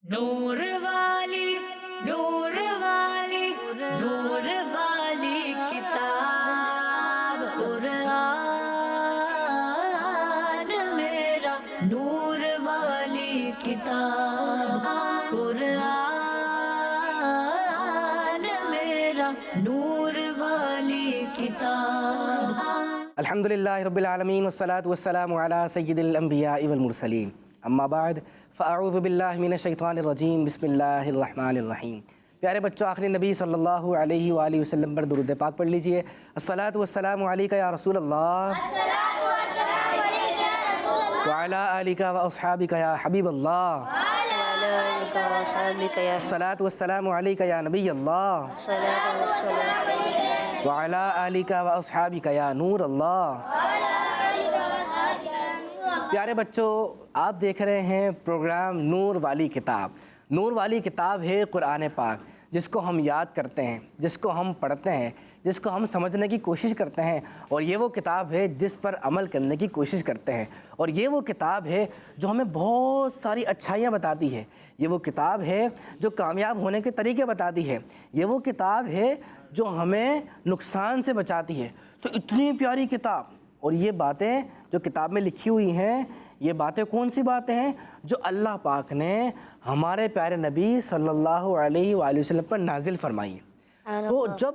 نور والی نور والی نور والی کتاب قرآن میرا نور والی کتاب قرآن میرا نور والی کتاب. الحمدللہ رب العالمین والصلاة والسلام علی سید الانبیاء والمرسلین اما بعد فاعوذ باللہ من الشیطان الرجیم بسم اللہ الرحمن الرحیم. پیارے بچوں، آخری نبی صلی اللہ علیہ وآلہ وسلم پر درود پاک پڑھ لیجئے. الصلاۃ والسلام علیکہ یا رسول اللہ وعلی آلک واصحابک یا حبیب اللہ. الصلاۃ والسلام علیکہ یا نبی اللہ وعلی آلک واصحابک یا نور اللہ. پیارے بچوں، آپ دیکھ رہے ہیں پروگرام نور والی کتاب. نور والی کتاب ہے قرآن پاک، جس کو ہم یاد کرتے ہیں، جس کو ہم پڑھتے ہیں، جس کو ہم سمجھنے کی کوشش کرتے ہیں، اور یہ وہ کتاب ہے جس پر عمل کرنے کی کوشش کرتے ہیں. اور یہ وہ کتاب ہے جو ہمیں بہت ساری اچھائیاں بتاتی ہے. یہ وہ کتاب ہے جو کامیاب ہونے کے طریقے بتاتی ہے. یہ وہ کتاب ہے جو ہمیں نقصان سے بچاتی ہے. تو اتنی پیاری کتاب، اور یہ باتیں جو کتاب میں لکھی ہوئی ہیں، یہ باتیں کون سی باتیں ہیں؟ جو اللہ پاک نے ہمارے پیارے نبی صلی اللہ علیہ وآلہ وسلم پر نازل فرمائی ہیں. تو جب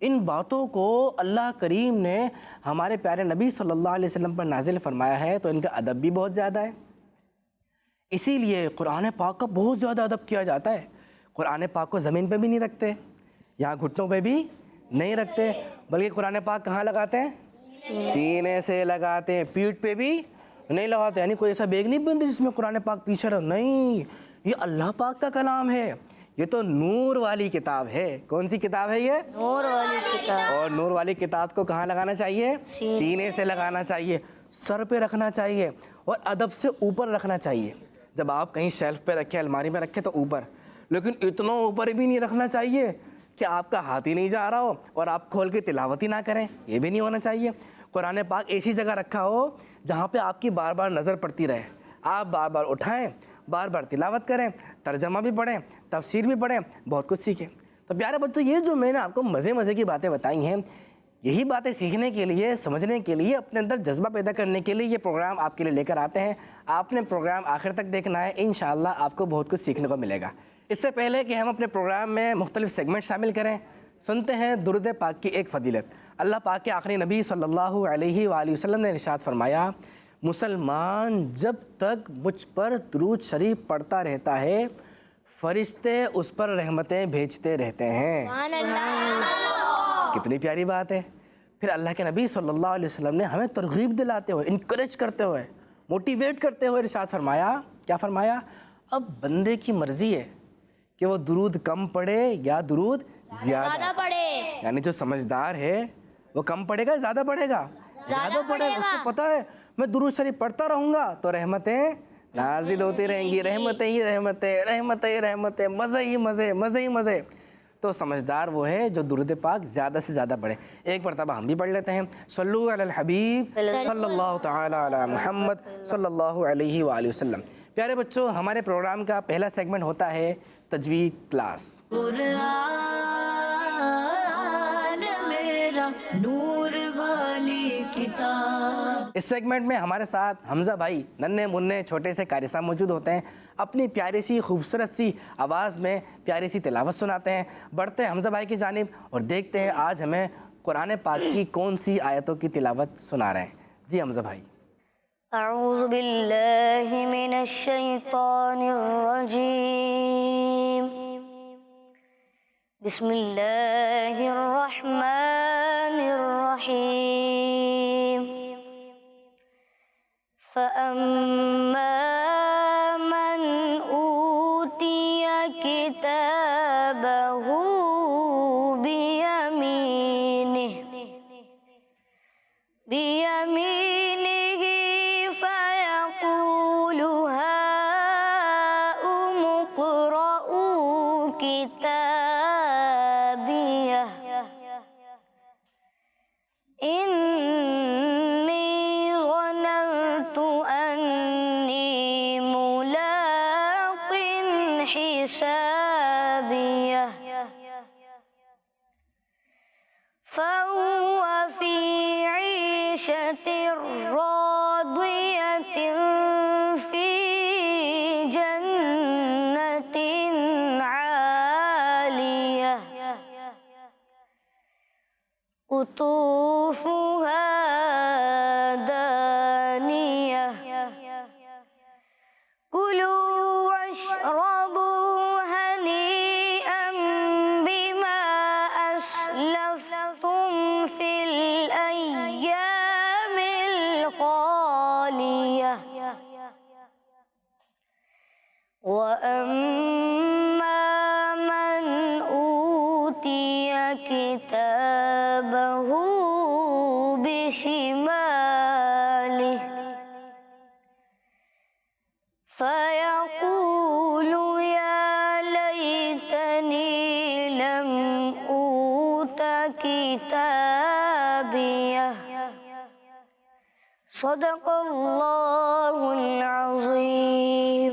ان باتوں کو اللہ کریم نے ہمارے پیارے نبی صلی اللہ علیہ وسلم پر نازل فرمایا ہے تو ان کا ادب بھی بہت زیادہ ہے. اسی لیے قرآن پاک کا بہت زیادہ ادب کیا جاتا ہے. قرآن پاک کو زمین پہ بھی نہیں رکھتے، یہاں گھٹنوں پہ بھی نہیں رکھتے، بلکہ قرآن پاک کہاں لگاتے ہیں؟ سینے سے لگاتے ہیں، پیٹھ پہ بھی نہیں لگاتے. یعنی کوئی ایسا بیگ نہیں بنتی جس میں قرآن پاک پیچھے رہو. نہیں، یہ اللہ پاک کا کلام ہے. یہ تو نور والی کتاب ہے. کون سی کتاب ہے یہ؟ نور والی کتاب. اور نور والی کتاب کو کہاں لگانا چاہیے؟ سینے سے لگانا چاہیے، سر پہ رکھنا چاہیے، اور ادب سے اوپر رکھنا چاہیے. جب آپ کہیں شیلف پہ رکھے، الماری میں رکھے تو اوپر، لیکن اتنا اوپر بھی نہیں رکھنا چاہیے کہ آپ کا ہاتھ ہی نہیں جا رہا ہو اور آپ کھول کے تلاوت ہی نہ کریں. یہ بھی نہیں ہونا چاہیے. قرآن پاک ایسی جگہ رکھا ہو جہاں پہ آپ کی بار بار نظر پڑتی رہے. آپ بار بار اٹھائیں، بار بار تلاوت کریں، ترجمہ بھی پڑھیں، تفسیر بھی پڑھیں، بہت کچھ سیکھیں. تو پیارے بچوں، یہ جو میں نے آپ کو مزے کی باتیں بتائی ہیں، یہی باتیں سیکھنے کے لیے، سمجھنے کے لیے، اپنے اندر جذبہ پیدا کرنے کے لیے یہ پروگرام آپ کے لیے لے کر آتے ہیں. آپ نے پروگرام آخر تک دیکھنا ہے، انشاءاللہ آپ کو بہت کچھ سیکھنے کو ملے گا. اس سے پہلے کہ ہم اپنے پروگرام میں مختلف سیگمنٹ شامل کریں، سنتے ہیں درود پاک کی ایک فضیلت. اللہ پاک کے آخری نبی صلی اللہ علیہ وآلہ وسلم نے ارشاد فرمایا، مسلمان جب تک مجھ پر درود شریف پڑھتا رہتا ہے، فرشتے اس پر رحمتیں بھیجتے رہتے ہیں. کتنی پیاری بات ہے. پھر اللہ کے نبی صلی اللہ علیہ وسلم نے ہمیں ترغیب دلاتے ہوئے، انکریج کرتے ہوئے، موٹیویٹ کرتے ہوئے ارشاد فرمایا. کیا فرمایا؟ اب بندے کی مرضی ہے کہ وہ درود کم پڑھے یا درود زیادہ پڑھے. یعنی جو سمجھدار ہے وہ کم پڑھے گا، زیادہ پڑھے گا؟ زیادہ پڑھے گا. اس کو پتہ ہے میں درود شریف پڑھتا رہوں گا تو رحمتیں نازل ہوتی رہیں گی، رحمتیں ہی رحمتیں، رحمتیں ہی رحمتیں، مزے ہی مزے، مزے ہی مزے. تو سمجھدار وہ ہے جو درود پاک زیادہ سے زیادہ پڑھے. ایک مرتبہ ہم بھی پڑھ لیتے ہیں. صلو علی الحبیب صلی اللہ تعالی علی محمد صلی اللہ علیہ وآلہ وسلم. پیارے بچوں، ہمارے پروگرام کا پہلا سیگمنٹ ہوتا ہے تجوید کلاس. قرآن میرا نور والی کتاب. اس سیگمنٹ میں ہمارے ساتھ حمزہ بھائی ننھے منھے چھوٹے سے قاری صاحب موجود ہوتے ہیں. اپنی پیاری سی خوبصورت سی آواز میں پیاری سی تلاوت سناتے ہیں. بڑھتے ہیں حمزہ بھائی کی جانب اور دیکھتے ہیں آج ہمیں قرآن پاک کی کون سی آیتوں کی تلاوت سنا رہے ہیں. جی حمزہ بھائی. اعوذ باللہ من الشیطان الرجیم. بسم اللہ الرحمن الرحیم. فَأَمَّا مَنْ أُوتِيَ كِتَابَهُ بِيَمِينِهِ فَيَقُولُ هَاؤُمُ اقْرَءُوا كِتَابِيَهْ إِنِّي ظَنَنْتُ أَنِّي مُلَاقٍ حسابيه فهو في عيشة راضية في جنة عالية قطوفها دانية كلوا واشربوا هنيئا بما أسلفتم في الأيام الخالية وأما من أوتي كتابه بشماله فيقول يا ليتني لم أوت كتابيه صدق الله العظيم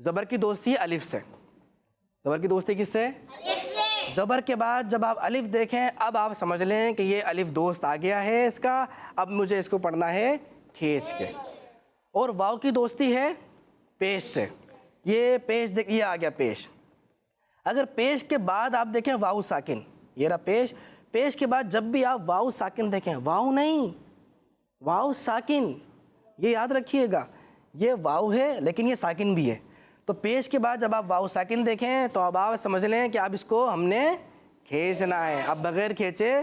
زبر کی دوستی ہے الف سے. زبر کی دوستی کس سے؟ زبر کے بعد جب آپ الف دیکھیں اب آپ سمجھ لیں کہ یہ الف دوست آ گیا ہے اس کا, اب مجھے اس کو پڑھنا ہے کھینچ کے. اور واو کی دوستی ہے پیش سے. یہ پیش دیکھ, یہ آ گیا پیش. اگر پیش کے بعد آپ دیکھیں واو ساکن, یہ رہا پیش. پیش کے بعد جب بھی آپ واو ساکن دیکھیں, واو نہیں واو ساکن, یہ یاد رکھیے گا, یہ واو ہے لیکن یہ ساکن بھی ہے. تو پیش کے بعد جب آپ واو ساکن دیکھیں تو اب آپ سمجھ لیں کہ اب اس کو ہم نے کھینچنا ہے, اب بغیر کھینچے.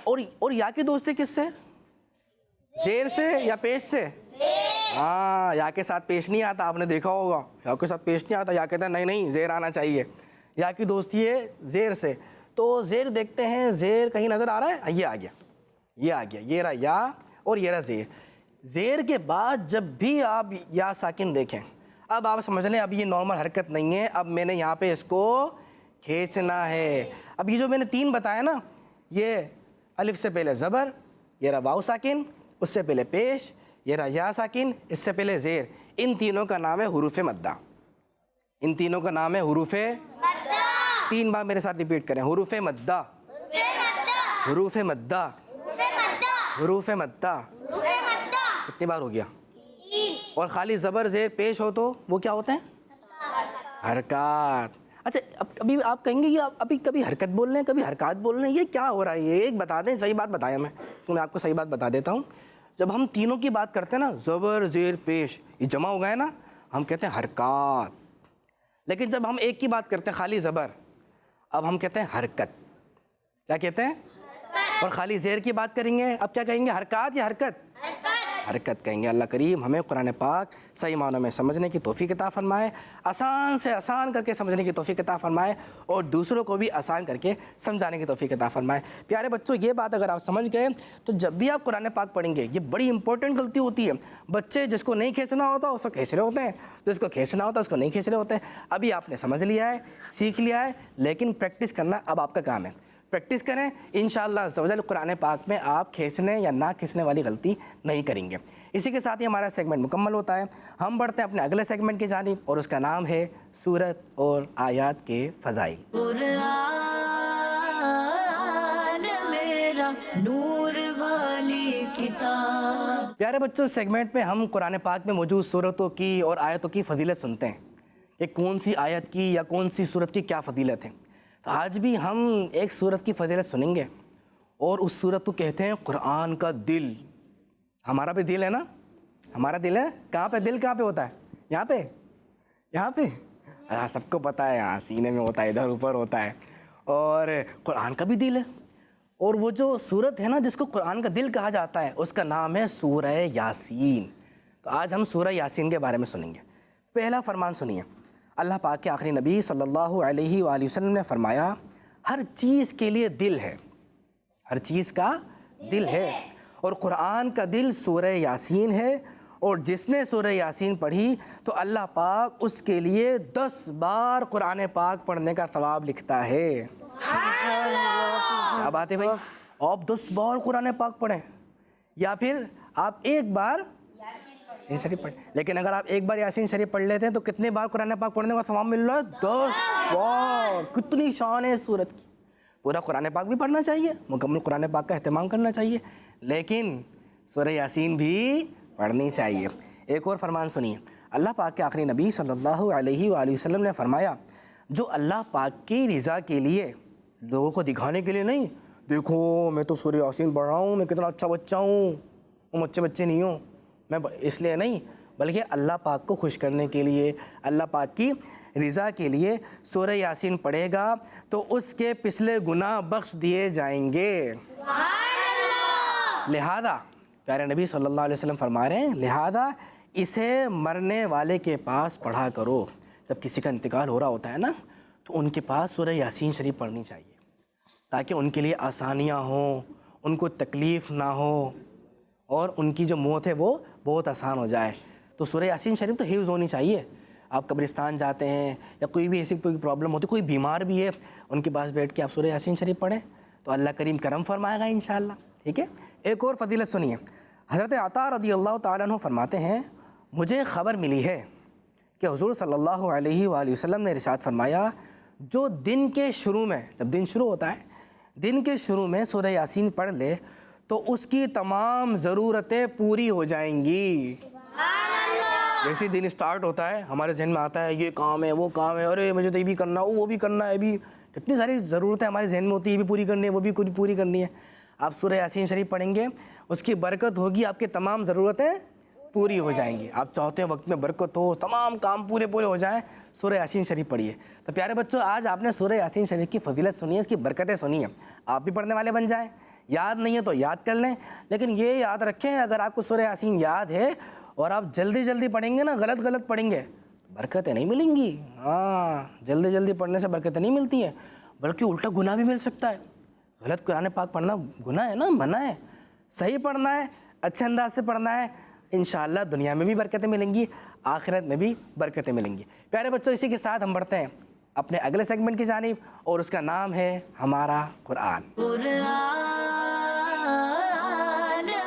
اور یا کی دوستی کس سے؟ زیر سے یا پیش سے؟ ہاں, یا کے ساتھ پیش نہیں آتا, آپ نے دیکھا ہوگا یا کے ساتھ پیش نہیں آتا, یا کہتے ہیں نہیں نہیں زیر آنا چاہیے. یا کی دوستی ہے زیر سے. تو زیر دیکھتے ہیں, زیر کہیں نظر آ رہا ہے؟ یہ آ گیا, یہ آ گیا, یہ رہا یا اور یہ رہا زیر. زیر کے بعد جب بھی آپ یا ساکن دیکھیں اب آپ سمجھ لیں اب یہ نارمل حرکت نہیں ہے, اب میں نے یہاں پہ اس کو کھینچنا ہے. اب یہ جو میں نے 3 بتایا نا, یہ الف سے پہلے زبر, یہ رہا واو ساکن, اس سے پہلے پیش, یہ رہا یا ساکن, اس سے پہلے زیر. ان تینوں کا نام ہے حروف مدہ. ان تینوں کا نام ہے حروف مدہ. 3 بار میرے ساتھ ریپیٹ کریں, حروف مدہ, حروف مدہ, حروف مدہ. کتنی بار ہو گیا؟ اور خالی زبر زیر پیش ہو تو وہ کیا ہوتے ہیں؟ حرکات. اچھا ابھی آپ کہیں گے یہ ابھی کبھی حرکت بول رہے ہیں کبھی حرکات بول رہے ہیں, یہ کیا ہو رہا ہے؟ یہ ایک بتا دیں, صحیح بات بتایا میں آپ کو صحیح بات بتا دیتا ہوں. جب ہم تینوں کی بات کرتے ہیں نا, زبر زیر پیش, یہ جمع ہو گئے نا, ہم کہتے ہیں حرکات. لیکن جب ہم ایک کی بات کرتے ہیں خالی زبر, اب ہم کہتے ہیں حرکت. کیا کہتے ہیں؟ اور خالی زیر کی بات کریں گے اب کیا کہیں گے؟ حرکات یا حرکت؟ حرکت کہیں گے. اللہ کریم ہمیں قرآن پاک صحیح معنوں میں سمجھنے کی توفیق عطا فرمائے, آسان سے آسان کر کے سمجھنے کی توفیق عطا فرمائے, اور دوسروں کو بھی آسان کر کے سمجھانے کی توفیق عطا فرمائے. پیارے بچوں, یہ بات اگر آپ سمجھ گئے تو جب بھی آپ قرآن پاک پڑھیں گے, یہ بڑی امپورٹنٹ غلطی ہوتی ہے. بچے جس کو نہیں کھینچنا ہوتا اس کو کھینچ رہے ہوتے ہیں, جس کو کھینچنا ہوتا ہے اس کو نہیں کھینچ رہے ہوتے ہیں. ابھی آپ نے سمجھ لیا ہے, سیکھ لیا ہے, لیکن پریکٹس کرنا اب آپ کا کام ہے. پریکٹس کریں, انشاءاللہ عز و جل قرآن پاک میں آپ کھینچنے یا نہ کھینچنے والی غلطی نہیں کریں گے. اسی کے ساتھ ہی ہمارا سیگمنٹ مکمل ہوتا ہے. ہم بڑھتے ہیں اپنے اگلے سیگمنٹ کی جانب, اور اس کا نام ہے سورت اور آیات کے فضائل. قرآن میرا نور والی کتاب. پیارے بچوں, سیگمنٹ میں ہم قرآن پاک میں موجود سورتوں کی اور آیتوں کی فضیلت سنتے ہیں کہ کون سی آیت کی یا کون سی سورت کی کیا فضیلت ہے. تو آج بھی ہم ایک سورت کی فضیلت سنیں گے, اور اس سورت کو کہتے ہیں قرآن کا دل. ہمارا بھی دل ہے نا, ہمارا دل ہے. کہاں پہ دل, کہاں پہ ہوتا ہے؟ یہاں پہ, یہاں پہ. سب کو پتہ ہے, یہاں سینے میں ہوتا ہے, ادھر اوپر ہوتا ہے. اور قرآن کا بھی دل ہے. اور وہ جو سورت ہے نا جس کو قرآن کا دل کہا جاتا ہے, اس کا نام ہے سورہ یاسین. تو آج ہم سورہ یاسین کے بارے میں سنیں گے. پہلا فرمان سنیے. اللہ پاک کے آخری نبی صلی اللہ علیہ وآلہ وسلم نے فرمایا, ہر چیز کے لیے دل ہے, ہر چیز کا دل ہے, اور قرآن کا دل سورہ یاسین ہے. اور جس نے سورہ یاسین پڑھی تو اللہ پاک اس کے لیے 10 بار قرآن پاک پڑھنے کا ثواب لکھتا ہے. کیا بات ہے بھائی, آپ 10 بار قرآن پاک پڑھیں یا پھر آپ ایک بار یاسین شریف پڑھیں. لیکن اگر آپ ایک بار یاسین شریف پڑھ لیتے ہیں تو کتنے بار قرآن پاک پڑھنے کا ثواب مل رہا ہے؟ 10 بار. کتنی شان ہے سورت کی. پورا قرآن پاک بھی پڑھنا چاہیے, مکمل قرآن پاک کا اہتمام کرنا چاہیے, لیکن سورہ یاسین بھی پڑھنی چاہیے. ایک اور فرمان سنیے. اللہ پاک کے آخری نبی صلی اللہ علیہ وآلہ وسلم نے فرمایا, جو اللہ پاک کی رضا کے لیے, لوگوں کو دکھانے کے لیے نہیں, دیکھو میں تو سورہ یاسین پڑھ رہا ہوں, میں کتنا اچھا بچہ ہوں, تم اچھے بچے نہیں ہوں, میں اس لیے نہیں, بلکہ اللہ پاک کو خوش کرنے کے لیے, اللہ پاک کی رضا کے لیے سورہ یاسین پڑھے گا تو اس کے پچھلے گناہ بخش دیے جائیں گے. لہذا پیارے نبی صلی اللہ علیہ وسلم فرما رہے ہیں, لہذا اسے مرنے والے کے پاس پڑھا کرو. جب کسی کا انتقال ہو رہا ہوتا ہے نا, تو ان کے پاس سورہ یاسین شریف پڑھنی چاہیے, تاکہ ان کے لیے آسانیاں ہوں, ان کو تکلیف نہ ہو, اور ان کی جو موت ہے وہ بہت آسان ہو جائے. تو سورہ یاسین شریف تو حفظ ہونی چاہیے. آپ قبرستان جاتے ہیں یا کوئی بھی ایسی کوئی پرابلم ہوتی, کوئی بیمار بھی ہے, ان کے پاس بیٹھ کے آپ سورہ یاسین شریف پڑھیں تو اللہ کریم کرم فرمائے گا انشاءاللہ. ٹھیک ہے. ایک اور فضیلت سنیے. حضرت عطا رضی اللہ تعالیٰ عنہ فرماتے ہیں, مجھے خبر ملی ہے کہ حضور صلی اللہ علیہ وآلہ وسلم نے ارشاد فرمایا جو دن کے شروع میں، جب دن شروع ہوتا ہے، دن کے شروع میں سورہ یاسین پڑھ لے تو اس کی تمام ضرورتیں پوری ہو جائیں گی۔ جیسے دن اسٹارٹ ہوتا ہے ہمارے ذہن میں آتا ہے یہ کام ہے وہ کام ہے، ارے مجھے تو یہ بھی کرنا وہ بھی کرنا ہے، ابھی کتنی ساری ضرورتیں ہمارے ذہن میں ہوتی ہے، یہ بھی پوری کرنی ہے وہ بھی پوری کرنی ہے۔ آپ سورہ یاسین شریف پڑھیں گے، اس کی برکت ہوگی، آپ کی تمام ضرورتیں پوری ہو جائیں گی۔ آپ چاہتے ہیں وقت میں برکت ہو، تمام کام پورے ہو جائیں، سورہ یاسین شریف پڑھیے۔ تو پیارے بچوں، آج آپ نے سورہ یاسین شریف کی فضیلت سنی ہے، اس کی برکتیں سنی ہیں، آپ بھی پڑھنے والے بن جائیں۔ یاد نہیں ہے تو یاد کر لیں، لیکن یہ یاد رکھیں اگر آپ کو سورہ یاسین یاد ہے اور آپ جلدی پڑھیں گے نا، غلط پڑھیں گے، برکتیں نہیں ملیں گی۔ ہاں، جلدی پڑھنے سے برکتیں نہیں ملتی ہیں، بلکہ الٹا گناہ بھی مل سکتا ہے۔ غلط قرآن پاک پڑھنا گناہ ہے نا، منع ہے۔ صحیح پڑھنا ہے، اچھے انداز سے پڑھنا ہے، انشاءاللہ دنیا میں بھی برکتیں ملیں گی، آخرت میں بھی برکتیں ملیں گی۔ پیارے بچوں، اسی کے ساتھ ہم بڑھتے ہیں اپنے اگلے سیگمنٹ کی جانب، اور اس کا نام ہے ہمارا قرآن۔ قرآن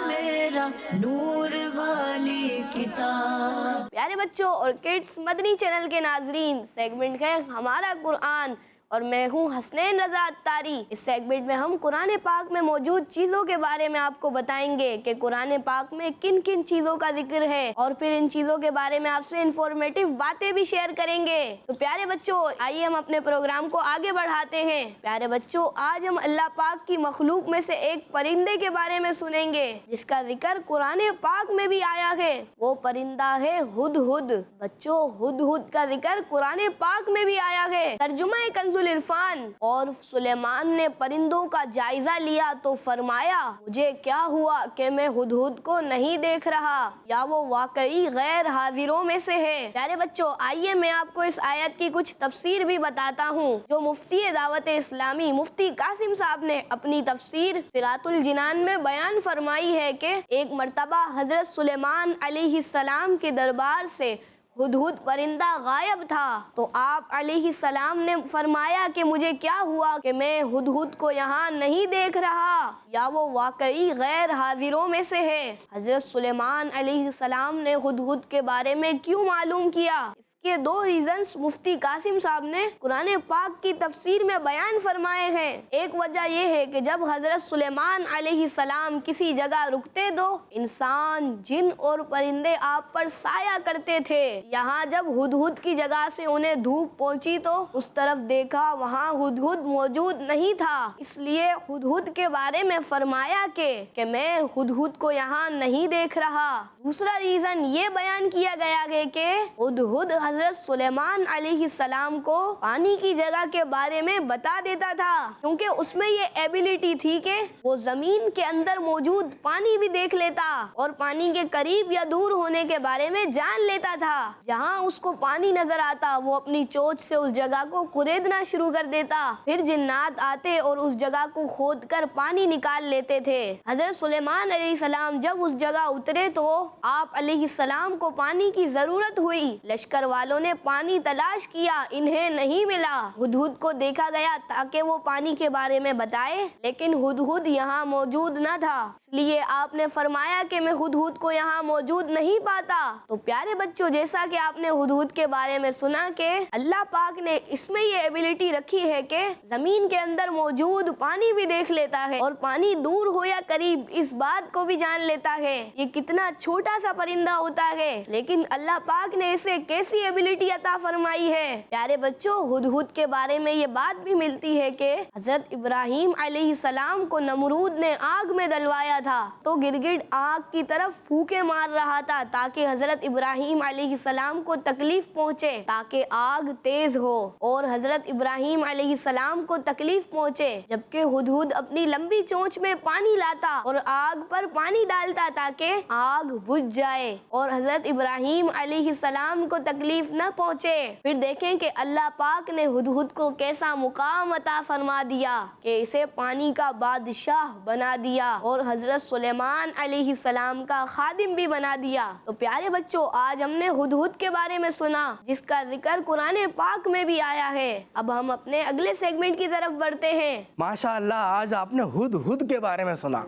میرا نور والی کتاب۔ پیارے بچوں اور کڈس مدنی چینل کے ناظرین، سیگمنٹ ہے ہمارا قرآن اور میں ہوں حسنین رضا اتاری۔ اس سیگمنٹ میں ہم قرآن پاک میں موجود چیزوں کے بارے میں آپ کو بتائیں گے کہ قرآن پاک میں کن کن چیزوں کا ذکر ہے، اور پھر ان چیزوں کے بارے میں آپ سے انفارمیٹیو باتیں بھی شیئر کریں گے۔ تو پیارے بچوں، آئیے ہم اپنے پروگرام کو آگے بڑھاتے ہیں۔ پیارے بچوں، آج ہم اللہ پاک کی مخلوق میں سے ایک پرندے کے بارے میں سنیں گے جس کا ذکر قرآن پاک میں بھی آیا ہے۔ وہ پرندہ ہے ہدہد۔ بچوں، ہدہد کا ذکر قرآن پاک میں بھی آیا ہے۔ ترجمہ کنز العرفان۔ اور سلیمان نے پرندوں کا جائزہ لیا تو فرمایا مجھے کیا ہوا کہ میں ہدہد کو نہیں دیکھ رہا، یا وہ واقعی غیر حاضروں میں سے ہے۔ پیارے بچوں، آئیے میں آپ کو اس آیت کی کچھ تفسیر بھی بتاتا ہوں جو مفتی دعوت اسلامی مفتی قاسم صاحب نے اپنی تفسیر صراط الجنان میں بیان فرمائی ہے کہ ایک مرتبہ حضرت سلیمان علیہ السلام کے دربار سے ہدہد پرندہ غائب تھا، تو آپ علیہ السلام نے فرمایا کہ مجھے کیا ہوا کہ میں ہدہد کو یہاں نہیں دیکھ رہا، یا وہ واقعی غیر حاضروں میں سے ہے۔ حضرت سلیمان علیہ السلام نے ہدہد کے بارے میں کیوں معلوم کیا؟ اس کے دو ریزنز مفتی قاسم صاحب نے قرآن پاک کی تفسیر میں بیان فرمائے ہیں۔ ایک وجہ یہ ہے کہ جب حضرت سلیمان علیہ السلام کسی جگہ رکتے تو انسان، جن اور پرندے آپ پر سایہ کرتے تھے۔ یہاں جب ہدہد کی جگہ سے انہیں دھوپ پہنچی تو اس طرف دیکھا، وہاں ہدہد موجود نہیں تھا، اس لیے ہدہد کے بارے میں فرمایا کہ میں ہدہد کو یہاں نہیں دیکھ رہا۔ دوسرا ریزن یہ بیان کیا گیا ہے کہ ہدہد حضرت سلیمان علیہ السلام کو پانی کی جگہ کے بارے میں بتا دیتا تھا، کیونکہ اس میں یہ ایبیلٹی تھی کہ وہ زمین کے اندر موجود پانی بھی دیکھ لیتا اور پانی کے قریب یا دور ہونے کے بارے میں جان لیتا تھا۔ جہاں اس کو پانی نظر آتا وہ اپنی چونچ سے اس جگہ کو کریدنا شروع کر دیتا، پھر جنات آتے اور اس جگہ کو کھود کر پانی نکال لیتے تھے۔ حضرت سلیمان علیہ السلام جب اس جگہ اترے تو آپ علیہ السلام کو پانی کی ضرورت ہوئی۔ لشکر والوں نے پانی تلاش کیا، انہیں نہیں ملا۔ ہدہد کو دیکھا گیا تاکہ وہ پانی کے بارے میں بتائے، لیکن ہدہد یہاں موجود نہ تھا، اس لیے آپ نے فرمایا کہ میں ہدہد کو یہاں موجود نہیں پاتا۔ تو پیارے بچوں، جیسا کہ آپ نے ہدہد کے بارے میں سنا کہ اللہ پاک نے اس میں یہ ایبیلٹی رکھی ہے کہ زمین کے اندر موجود پانی بھی دیکھ لیتا ہے اور پانی دور ہو یا قریب اس بات کو بھی جان لیتا ہے۔ یہ کتنا چھوٹا سا پرندہ ہوتا ہے، لیکن اللہ پاک نے اسے کیسی ایبیلٹی عطا فرمائی ہے۔ پیارے بچوں، ہدہد کے بارے میں یہ بات بھی ملتی ہے کہ حضرت ابراہیم علیہ السلام کو نمرود نے آگ میں ڈلوایا تھا تو گرگٹ آگ کی طرف پھونکے مار رہا تھا تاکہ حضرت ابراہیم علیہ السلام کو تکلیف پہنچے، تاکہ آگ تیز ہو اور حضرت ابراہیم علیہ السلام کو تکلیف پہنچے، جبکہ ہدہد اپنی لمبی چونچ میں پانی لاتا اور آگ پر پانی ڈالتا تاکہ آگ بجھ جائے اور حضرت ابراہیم علیہ السلام کو تکلیف نہ پہنچے۔ پھر دیکھیں کہ اللہ پاک نے ہدہد کو کیسا مقام عطا فرما دیا کہ اسے پانی کا بادشاہ بنا دیا اور حضرت سلیمان علیہ السلام کا خادم بھی بنا دیا۔ تو پیارے بچوں، آج ہم نے ہدہد کے بارے میں سنا جس کا ذکر قرآن پاک میں بھی آیا ہے۔ اب ہم اپنے اگلے سیگمنٹ کی طرف بڑھتے ہیں۔ ماشاءاللہ، آج آپ نے ہدہد کے بارے میں سنا،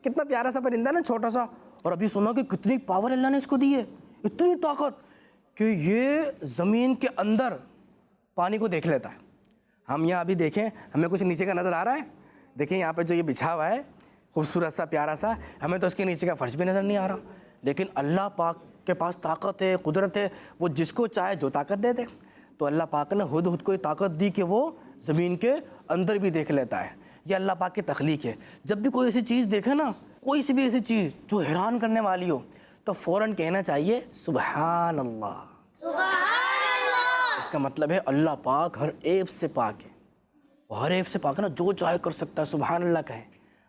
کتنا پیارا سا پرندہ نا، چھوٹا سا، اور ابھی سنا کہ کتنی پاور اللہ نے اس کو دی ہے، اتنی طاقت کہ یہ زمین کے اندر پانی کو دیکھ لیتا ہے. ہم یہاں ابھی دیکھیں, ہمیں کچھ نیچے کا نظر آ رہا ہے؟ دیکھیں یہاں پہ جو یہ بچھا ہوا ہے خوبصورت سا پیارا سا, ہمیں تو اس کے نیچے کا فرش بھی نظر نہیں آ رہا. لیکن اللہ پاک کے پاس طاقت ہے, قدرت ہے, وہ جس کو چاہے جو طاقت دے دے. تو اللہ پاک نے ہدہد کو یہ طاقت دی کہ وہ زمین کے اندر بھی دیکھ لیتا ہے. یہ اللہ پاک کی تخلیق ہے. جب بھی کوئی ایسی چیز دیکھے نا, کوئی سی بھی ایسی چیز جو حیران کرنے والی ہو, تو فوراً کہنا چاہیے سبحان اللہ. اس کا مطلب ہے اللہ پاک ہر عیب سے پاک ہے. وہ ہر عیب سے پاک ہے نا, جو چاہے کر سکتا ہے. سبحان اللہ کہیں,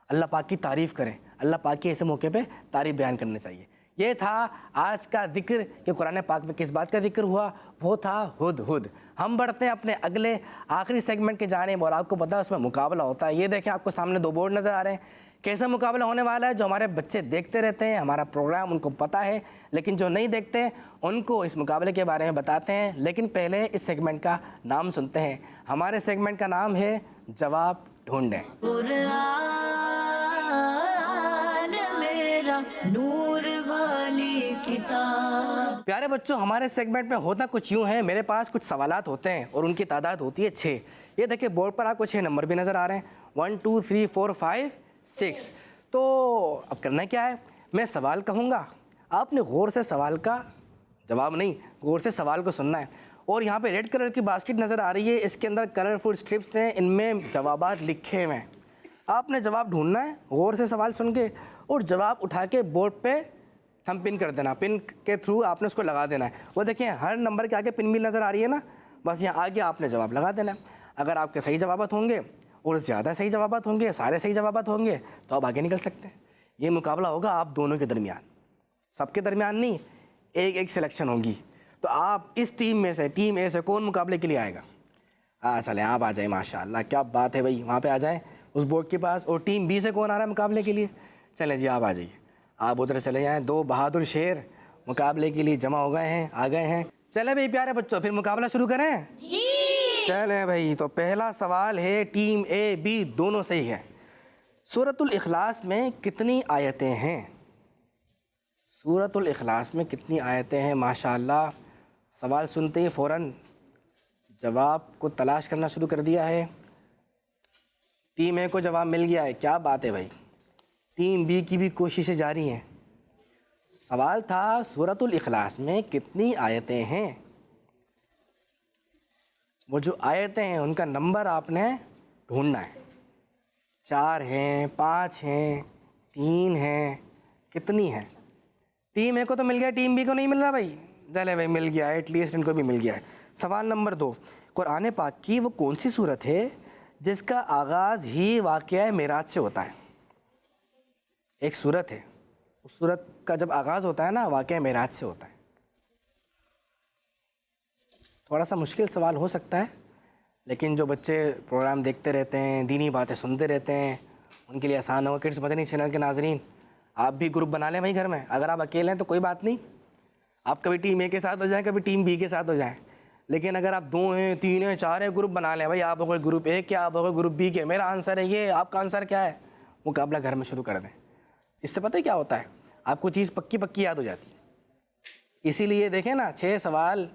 اللہ پاک کی تعریف کریں. اللہ پاک کے ایسے موقع پہ تعریف بیان کرنا چاہیے. یہ تھا آج کا ذکر کہ قرآن پاک میں کس بات کا ذکر ہوا, وہ تھا ہدہد. ہم بڑھتے ہیں اپنے اگلے آخری سیگمنٹ کی جانب, اور آپ کو پتہ ہے اس میں مقابلہ ہوتا ہے. یہ دیکھیں آپ کو سامنے 2 بورڈ نظر آ رہے ہیں. کیسا مقابلہ ہونے والا ہے؟ جو ہمارے بچے دیکھتے رہتے ہیں ہمارا پروگرام ان کو پتہ ہے, لیکن جو نہیں دیکھتے ان کو اس مقابلے کے بارے میں بتاتے ہیں. لیکن پہلے اس سیگمنٹ کا نام سنتے ہیں. ہمارے سیگمنٹ کا نام ہے جواب ڈھونڈیں. قرآن میرا نور والی کتاب. پیارے بچوں, ہمارے سیگمنٹ میں ہوتا کچھ یوں ہے, میرے پاس کچھ سوالات ہوتے ہیں اور ان کی تعداد ہوتی ہے 6. یہ دیکھیں بورڈ پر آپ کو 6 نمبر بھی نظر آ رہے ہیں, 1 2 3 4 5 6. تو اب کرنا کیا ہے, میں سوال کہوں گا, آپ نے غور سے سوال کا جواب نہیں, غور سے سوال کو سننا ہے. اور یہاں پہ ریڈ کلر کی باسکٹ نظر آ رہی ہے, اس کے اندر کلرفل اسٹرپس ہیں, ان میں جوابات لکھے ہوئے ہیں. آپ نے جواب ڈھونڈنا ہے غور سے سوال سن کے, اور جواب اٹھا کے بورڈ پہ ہم پن کر دینا. پن کے تھرو آپ نے اس کو لگا دینا ہے. وہ دیکھیں ہر نمبر کے آگے پن بھی نظر آ رہی ہے نا, بس یہاں آگے آپ نے جواب لگا دینا ہے. اگر آپ کے صحیح جوابات ہوں گے اور زیادہ صحیح جوابات ہوں گے, سارے صحیح جوابات ہوں گے, تو آپ آگے نکل سکتے ہیں. یہ مقابلہ ہوگا آپ دونوں کے درمیان, سب کے درمیان نہیں, ایک سلیکشن ہوگی. تو آپ اس ٹیم میں سے, ٹیم اے سے کون مقابلے کے لیے آئے گا؟ چلیں آپ آ جائیں, ماشاء اللہ کیا بات ہے بھائی, وہاں پہ آ جائیں اس بورڈ کے پاس. اور ٹیم بی سے کون آ رہا ہے مقابلے کے لیے؟ چلیں جی آپ آ جائیے, آپ ادھر چلے جائیں. 2 بہادر شیر مقابلے کے لیے جمع ہو گئے ہیں, آ گئے ہیں. چلیں بھائی پیارے بچوں, پھر مقابلہ شروع کریں. جی چلیں بھائی. تو پہلا سوال ہے, ٹیم اے بی دونوں صحیح ہے. سورۃ الاخلاص میں کتنی آیتیں ہیں؟ سورۃ الاخلاص میں کتنی آیتیں ہیں؟ ماشاء اللہ, سوال سنتے ہی فوراً جواب کو تلاش کرنا شروع کر دیا ہے. ٹیم اے کو جواب مل گیا ہے, کیا بات ہے بھائی. ٹیم بی کی بھی کوششیں جاری ہیں. سوال تھا سورۃ الاخلاص میں کتنی آیتیں ہیں. وہ جو آیتیں ہیں ان کا نمبر آپ نے ڈھونڈنا ہے. 4 ہیں, 5 ہیں, 3 ہیں, کتنی ہیں؟ ٹیم اے کو تو مل گیا, ٹیم بی کو نہیں مل رہا بھائی. چلے بھائی مل گیا ہے, ایٹ لیسٹ ان کو بھی مل گیا ہے. سوال نمبر 2, قرآن پاک کی وہ کون سی صورت ہے جس کا آغاز ہی واقعہ معراج سے ہوتا ہے؟ ایک صورت ہے, اس صورت کا جب آغاز ہوتا ہے نا واقعہ معراج سے ہوتا ہے. تھوڑا سا مشکل سوال ہو سکتا ہے, لیکن جو بچے پروگرام دیکھتے رہتے ہیں, دینی باتیں سنتے رہتے ہیں, ان کے لیے آسان ہوگا. کڈس مدنی چینل کے ناظرین, آپ بھی گروپ بنا لیں بھائی گھر میں. اگر آپ اکیلے ہیں تو کوئی بات نہیں, آپ کبھی ٹیم اے کے ساتھ ہو جائیں, کبھی ٹیم بی کے ساتھ ہو جائیں. لیکن اگر آپ 2 ہیں, 3 ہیں, 4 ہیں, گروپ بنا لیں بھائی. آپ ہو گئے گروپ اے کے, آپ ہو گئے گروپ بی کے, میرا آنسر ہے یہ, آپ کا آنسر کیا ہے, مقابلہ گھر میں شروع کر دیں. اس سے پتہ ہے کیا ہوتا ہے, آپ کو چیز پکی پکی یاد ہو جاتی ہے. اسی لیے دیکھیں نا 6 سوال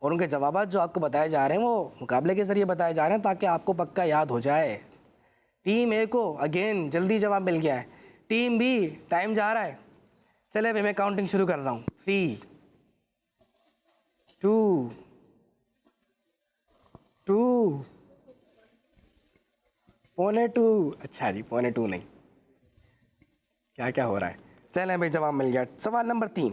اور ان کے جوابات جو آپ کو بتائے جا رہے ہیں وہ مقابلے کے ذریعے بتائے جا رہے ہیں تاکہ آپ کو پکا یاد ہو جائے. ٹیم اے کو اگین جلدی جواب مل گیا ہے. ٹیم بی ٹائم جا رہا ہے. چلے بھائی میں کاؤنٹنگ شروع کر رہا ہوں. 3 2 2 پونے 2. اچھا جی پونے 2 نہیں, کیا ہو رہا ہے. چلیں بھائی جواب مل گیا. سوال نمبر 3,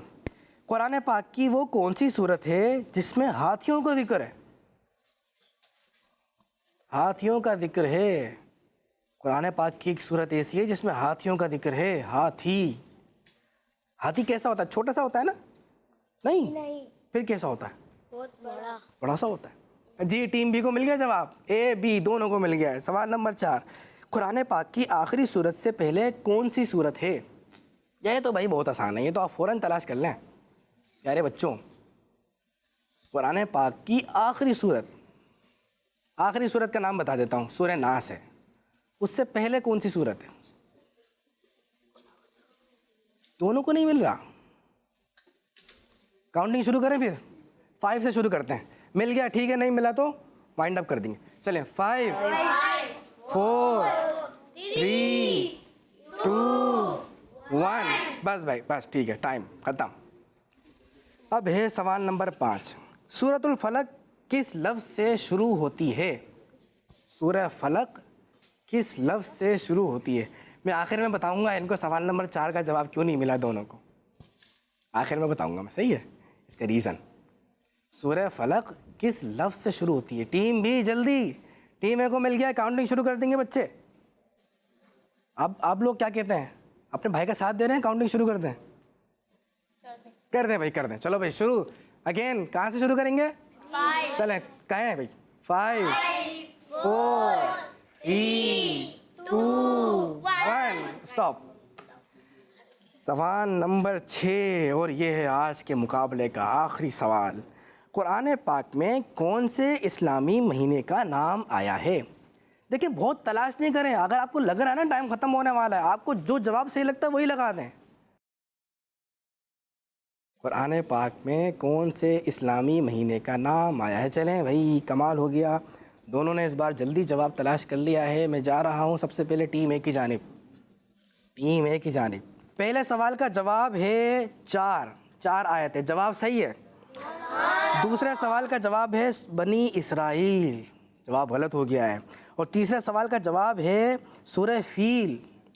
قرآن پاک کی وہ کون سی صورت ہے جس میں ہاتھیوں کا ذکر ہے؟ ہاتھیوں کا ذکر ہے. قرآن پاک کی ایک صورت ایسی ہے جس میں ہاتھیوں کا ذکر ہے. ہاتھی کیسا ہوتا ہے؟ چھوٹا سا ہوتا ہے نا؟ نہیں پھر کیسا ہوتا ہے؟ بہت بڑا. بڑا سا ہوتا ہے. جی ٹیم بی کو مل گیا جواب, اے بی دونوں کو مل گیا ہے. سوال نمبر 4, قرآن پاک کی آخری صورت سے پہلے کون سی صورت ہے؟ یہ تو بھائی بہت آسان ہے, یہ تو آپ فوراً تلاش کر لیں. پیارے بچوں, قرآن پاک کی آخری صورت کا نام بتا دیتا ہوں, سورہ ناس ہے. اس سے پہلے کون سی صورت ہے؟ دونوں کو نہیں مل رہا. کاؤنٹنگ شروع کریں پھر. 5 سے شروع کرتے ہیں. مل گیا ٹھیک ہے, نہیں ملا تو وائنڈ اپ کر دیں گے. چلیں 5 4 3 2 1. بس بھائی بس ٹھیک ہے, ٹائم ختم. اب ہے سوال نمبر 5. سورۃ الفلق کس لفظ سے شروع ہوتی ہے؟ سورہ فلق کس لفظ سے شروع ہوتی ہے؟ میں آخر میں بتاؤں گا ان کو سوال نمبر 4 کا جواب کیوں نہیں ملا دونوں کو, آخر میں بتاؤں گا میں, صحیح ہے, اس کا ریزن. سورہ فلق کس لفظ سے شروع ہوتی ہے؟ ٹیم بھی جلدی, ٹیم اے کو مل گیا, کاؤنٹنگ شروع کر دیں گے بچے. اب آپ لوگ کیا کہتے ہیں, اپنے بھائی کا ساتھ دے رہے ہیں, کاؤنٹنگ شروع کر دیں؟ کر دیں بھائی, کر دیں. چلو بھائی شروع اگین, کہاں سے شروع کریں گے؟ چلیں کہیں بھائی. 5 4 3 2 1 اسٹاپ. سوال نمبر 6 اور یہ ہے آج کے مقابلے کا آخری سوال. قرآن پاک میں کون سے اسلامی مہینے کا نام آیا ہے؟ دیکھیں بہت تلاش نہیں کریں, اگر آپ کو لگ رہا ہے نا ٹائم ختم ہونے والا ہے, آپ کو جو جواب صحیح لگتا ہے وہی لگا دیں. قرآن پاک میں کون سے اسلامی مہینے کا نام آیا ہے؟ چلیں بھائی کمال ہو گیا, دونوں نے اس بار جلدی جواب تلاش کر لیا ہے. میں جا رہا ہوں سب سے پہلے ٹیم اے کی جانب. ٹیم اے کی جانب پہلے سوال کا جواب ہے 4 آیتیں, جواب صحیح ہے. دوسرے سوال کا جواب ہے بنی اسرائیل, جواب غلط ہو گیا ہے. اور تیسرے سوال کا جواب ہے سورہ فیل,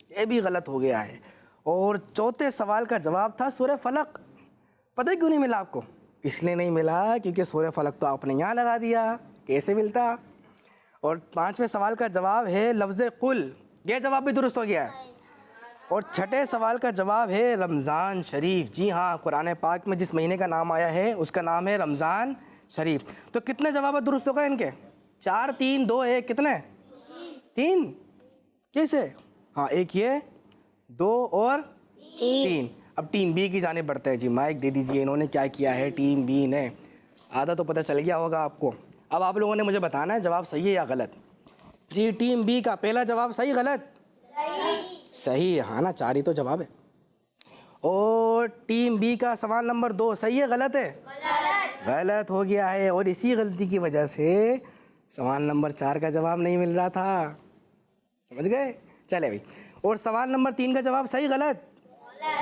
یہ بھی غلط ہو گیا ہے. اور چوتھے سوال کا جواب تھا سورہ فلق. پتہ کیوں نہیں ملا آپ کو؟ اس لیے نہیں ملا کیونکہ سورہ فلق تو آپ نے یہاں لگا دیا, کیسے ملتا؟ اور 5ویں سوال کا جواب ہے لفظ قل, یہ جواب بھی درست ہو گیا ہے. اور 6ٹھے سوال کا جواب ہے رمضان شریف. جی ہاں, قرآن پاک میں جس مہینے کا نام آیا ہے اس کا نام ہے رمضان شریف. تو کتنے جوابات درست ہو گئے ان کے؟ 4 3 2 1 کتنے؟ 3. کیسے؟ ہاں, ایک یہ, 2 اور 3. اب ٹیم بی کی جانب بڑھتے ہیں. جی مائک دے دیجئے, انہوں نے کیا کیا ہے ٹیم بی نے, آدھا تو پتہ چل گیا ہوگا آپ کو. اب آپ لوگوں نے مجھے بتانا ہے جواب صحیح ہے یا غلط. جی ٹیم بی کا پہلا جواب صحیح غلط؟ صحیح, ہاں نا, 4 ہی تو جواب ہے. اور ٹیم بی کا سوال نمبر 2 صحیح ہے غلط ہے؟ غلط ہو گیا ہے. اور اسی غلطی کی وجہ سے سوال نمبر 4 کا جواب نہیں مل رہا تھا, سمجھ گئے؟ چلے بھائی. اور سوال نمبر 3 کا جواب صحیح غلط؟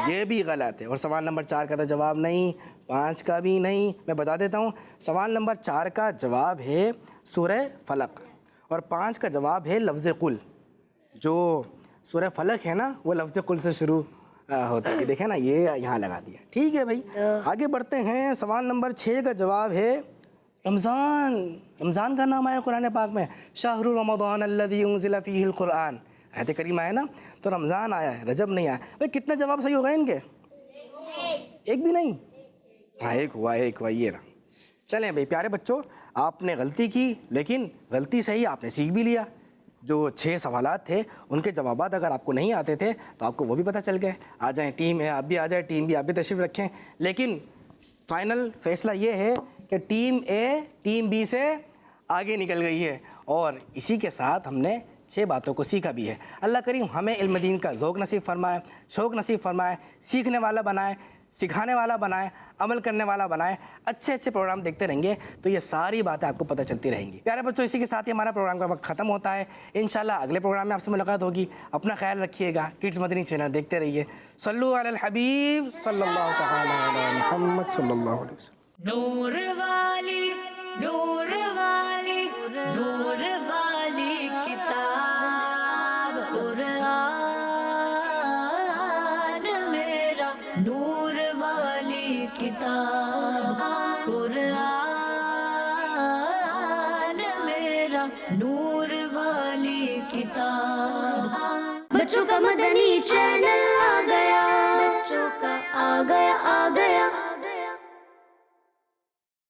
یہ بھی غلط ہے. اور سوال نمبر 4 کا تو جواب نہیں, 5 کا بھی نہیں. میں بتا دیتا ہوں, سوال نمبر 4 کا جواب ہے سورہ فلق, اور 5 کا جواب ہے لفظ قل. جو سورہ فلق ہے نا وہ لفظ قل سے شروع ہوتا ہے, دیکھیں نا, یہ یہاں لگا دیا. ٹھیک ہے بھائی, آگے بڑھتے ہیں. سوال نمبر 6 کا جواب ہے رمضان. رمضان کا نام آیا قرآن پاک میں, شہر رمضان الذی انزل فیہ القرآن, آیت کریمہ ہے نا, تو رمضان آیا ہے, رجب نہیں آیا. بھائی کتنے جواب صحیح ہو گئے ان کے؟ ایک بھی نہیں. ہاں ایک ہوا, یہ رہا. چلیں بھائی پیارے بچوں, آپ نے غلطی کی, لیکن غلطی سے ہی آپ نے سیکھ بھی لیا. جو 6 سوالات تھے ان کے جوابات اگر آپ کو نہیں آتے تھے تو آپ کو وہ بھی پتہ چل گئے. آ جائیں ٹیم اے, آپ بھی آ جائیں, ٹیم بی آپ بھی تشریف رکھیں. لیکن فائنل فیصلہ یہ ہے کہ ٹیم اے ٹیم بی سے آگے نکل گئی ہے, اور اسی کے ساتھ ہم نے 6 باتوں کو سیکھا بھی ہے. اللہ کریم ہمیں علم دین کا ذوق نصیب فرمائے, شوق نصیب فرمائے, سیکھنے والا بنائے, سکھانے والا بنائے, عمل کرنے والا بنائے. اچھے پروگرام دیکھتے رہیں گے تو یہ ساری باتیں آپ کو پتہ چلتی رہیں گی. پیارے بچوں, اسی کے ساتھ ہی ہمارا پروگرام کا وقت ختم ہوتا ہے. انشاءاللہ اگلے پروگرام میں آپ سے ملاقات ہوگی. اپنا خیال رکھیے گا. کڈز مدنی چینل دیکھتے رہیے. صلو علی الحبیب صلی اللہ تعالی علی محمد صلی اللہ علیہ وسلم. نور والی نور والی نور والی کتاب قرآن میرا, نور والی کتاب قرآن میرا, نور والی کتاب. بچوں کا مدنی چینل